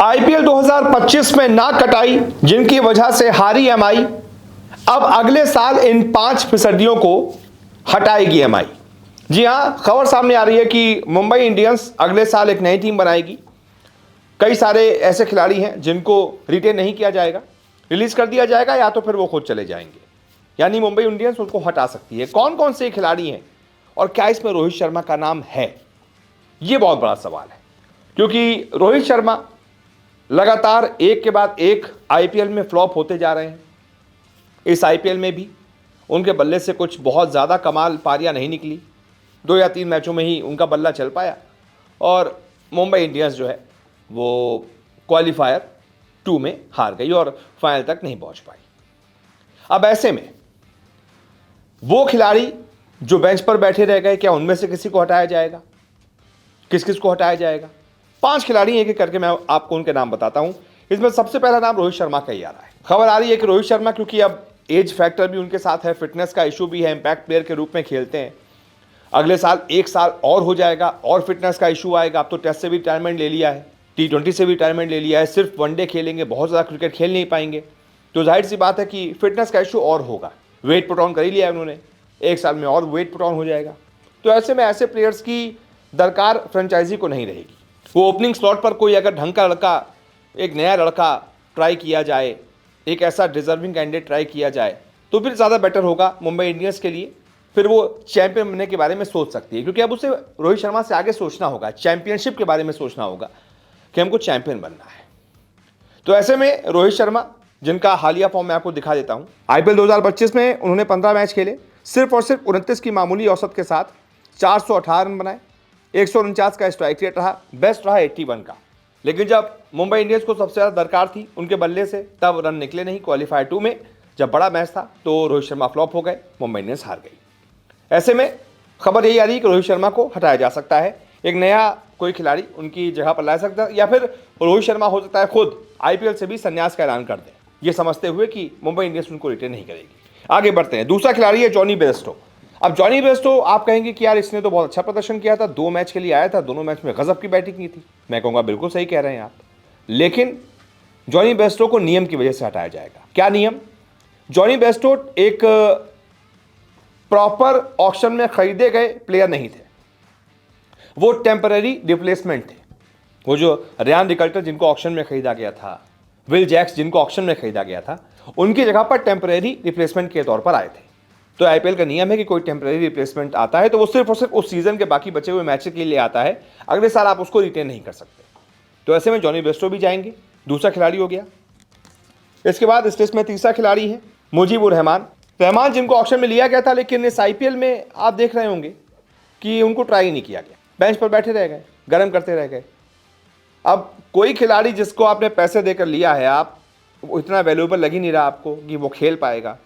IPL 2025 में ना कटाई जिनकी वजह से हारी एमआई, अब अगले साल इन 5 फिसदियों को हटाएगी एमआई। जी हां, खबर सामने आ रही है कि मुंबई इंडियंस अगले साल एक नई टीम बनाएगी। कई सारे ऐसे खिलाड़ी हैं जिनको रिटेन नहीं किया जाएगा, रिलीज कर दिया जाएगा या तो फिर वो खुद चले जाएंगे, यानी मुंबई इंडियंस उनको हटा सकती है। कौन कौन से खिलाड़ी हैं और क्या इसमें रोहित शर्मा का नाम है, ये बहुत बड़ा सवाल है। क्योंकि रोहित शर्मा लगातार एक के बाद एक आईपीएल में फ्लॉप होते जा रहे हैं। इस आईपीएल में भी उनके बल्ले से कुछ बहुत ज़्यादा कमाल पारियां नहीं निकली, 2 या 3 मैचों में ही उनका बल्ला चल पाया और मुंबई इंडियंस जो है वो क्वालिफायर 2 में हार गई और फाइनल तक नहीं पहुंच पाई। अब ऐसे में वो खिलाड़ी जो बेंच पर बैठे रह गए, क्या उनमें से किसी को हटाया जाएगा? किस किस को हटाया जाएगा? 5 खिलाड़ी एक एक करके मैं आपको उनके नाम बताता हूं। इसमें सबसे पहला नाम रोहित शर्मा का ही आ रहा है। खबर आ रही है कि रोहित शर्मा, क्योंकि अब एज फैक्टर भी उनके साथ है, फिटनेस का इशू भी है, इंपैक्ट प्लेयर के रूप में खेलते हैं, अगले साल 1 साल और हो जाएगा और फिटनेस का इशू आएगा। अब तो टेस्ट से भी रिटायरमेंट ले लिया है, T20 से भी रिटायरमेंट ले लिया है, सिर्फ वनडे खेलेंगे, बहुत ज़्यादा क्रिकेट खेल नहीं पाएंगे, तो जाहिर सी बात है कि फिटनेस का इशू और होगा। वेट पुट ऑन कर ही लिया है उन्होंने, 1 साल में और वेट पुट ऑन हो जाएगा। तो ऐसे में ऐसे प्लेयर्स की दरकार फ्रेंचाइजी को नहीं रहेगी। वो ओपनिंग स्लॉट पर कोई अगर ढंग का लड़का, एक नया लड़का ट्राई किया जाए, एक ऐसा डिजर्विंग कैंडिडेट ट्राई किया जाए, तो फिर ज़्यादा बेटर होगा मुंबई इंडियंस के लिए। फिर वो चैंपियन बनने के बारे में सोच सकती है, क्योंकि अब उसे रोहित शर्मा से आगे सोचना होगा, चैंपियनशिप के बारे में सोचना होगा कि हमको चैंपियन बनना है। तो ऐसे में रोहित शर्मा, जिनका हालिया फॉर्म मैं आपको दिखा देता हूँ, आईपीएल 2025 में उन्होंने 15 मैच खेले, सिर्फ और सिर्फ 29 की मामूली औसत के साथ 418 रन बनाए, 149 का स्ट्राइक रेट रहा, बेस्ट रहा 81 का। लेकिन जब मुंबई इंडियंस को सबसे ज़्यादा दरकार थी उनके बल्ले से, तब रन निकले नहीं। क्वालिफायर 2 में जब बड़ा मैच था तो रोहित शर्मा फ्लॉप हो गए, मुंबई इंडियंस हार गई। ऐसे में खबर यही आ रही है कि रोहित शर्मा को हटाया जा सकता है, एक नया कोई खिलाड़ी उनकी जगह पर ला सकता है, या फिर रोहित शर्मा हो सकता है खुद आईपीएल से भी संन्यास का ऐलान कर दें, ये समझते हुए कि मुंबई इंडियंस उनको रिटेन नहीं करेगी। आगे बढ़ते हैं, दूसरा खिलाड़ी है जॉनी बेयरस्टो। अब जॉनी बेयरस्टो, आप कहेंगे कि यार इसने तो बहुत अच्छा प्रदर्शन किया था, 2 मैच के लिए आया था, दोनों मैच में गजब की बैटिंग की थी। मैं कहूँगा बिल्कुल सही कह रहे हैं आप, लेकिन जॉनी बेयरस्टो को नियम की वजह से हटाया जाएगा। क्या नियम? जॉनी बेयरस्टो एक प्रॉपर ऑक्शन में खरीदे गए प्लेयर नहीं थे, वो टेम्पररी रिप्लेसमेंट थे। वो जो रियान रिकल्टर जिनको ऑक्शन में खरीदा गया था, विल जैक्स जिनको ऑक्शन में खरीदा गया था, उनकी जगह पर टेम्पररी रिप्लेसमेंट के तौर पर आए थे। तो आईपीएल का नियम है कि कोई टेम्पररी रिप्लेसमेंट आता है तो वो सिर्फ और सिर्फ उस सीजन के बाकी बचे हुए मैच के लिए आता है, अगले साल आप उसको रिटेन नहीं कर सकते। तो ऐसे में जॉनी बेयरस्टो भी जाएंगे, दूसरा खिलाड़ी हो गया। इसके बाद इस लिस्ट में तीसरा खिलाड़ी है मुजीबुर रहमान। रहमान जिनको ऑक्शन में लिया गया था, लेकिन इस आईपीएल में आप देख रहे होंगे कि उनको ट्राई नहीं किया गया, बेंच पर बैठे रह गए, गर्म करते रह गए। अब कोई खिलाड़ी जिसको आपने पैसे देकर लिया है, आप इतना वैल्यूएबल लग ही नहीं रहा आपको कि वो खेल पाएगा,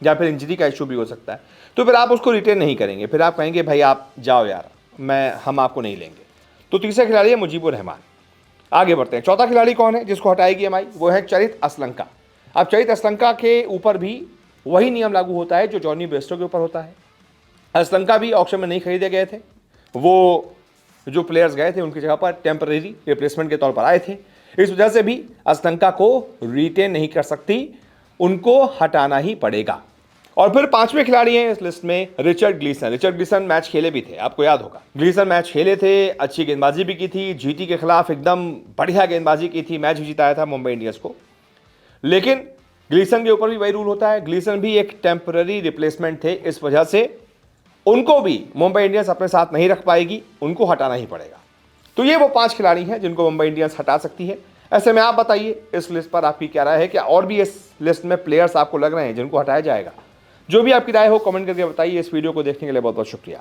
या फिर इंजरी का इशू भी हो सकता है, तो फिर आप उसको रिटेन नहीं करेंगे, फिर आप कहेंगे भाई आप जाओ यार, हम आपको नहीं लेंगे। तो तीसरा खिलाड़ी है मुजीबुर रहमान। आगे बढ़ते हैं, चौथा खिलाड़ी कौन है जिसको हटाएगी एमआई? वो है चरित असलंका। अब चरित असलंका के ऊपर भी वही नियम लागू होता है जो जॉनी बेयरस्टो के ऊपर होता है। असलंका भी ऑक्शन में नहीं खरीदे गए थे, वो जो प्लेयर्स गए थे उनकी जगह पर टेम्पररी रिप्लेसमेंट के तौर पर आए थे। इस वजह से भी असलंका को रिटेन नहीं कर सकती, उनको हटाना ही पड़ेगा। और फिर 5वें खिलाड़ी हैं इस लिस्ट में Richard Gleeson. Richard Gleeson match खेले भी थे, आपको याद होगा, ग्लीसन मैच खेले थे, अच्छी गेंदबाजी भी की थी, जीटी के खिलाफ एकदम बढ़िया गेंदबाजी की थी, मैच भी जिताया था मुंबई इंडियंस को। लेकिन ग्लीसन के ऊपर भी वही रूल होता है, ग्लीसन भी एक टेम्पररी रिप्लेसमेंट थे, इस वजह से उनको भी मुंबई इंडियंस अपने साथ नहीं रख पाएगी, उनको हटाना ही पड़ेगा। तो ये वो 5 खिलाड़ी हैं जिनको मुंबई इंडियंस हटा सकती है। ऐसे में आप बताइए इस लिस्ट पर आपकी क्या राय है, क्या और भी इस लिस्ट में प्लेयर्स आपको लग रहे हैं जिनको हटाया जाएगा? जो भी आपकी राय हो कमेंट करके बताइए। इस वीडियो को देखने के लिए बहुत बहुत शुक्रिया।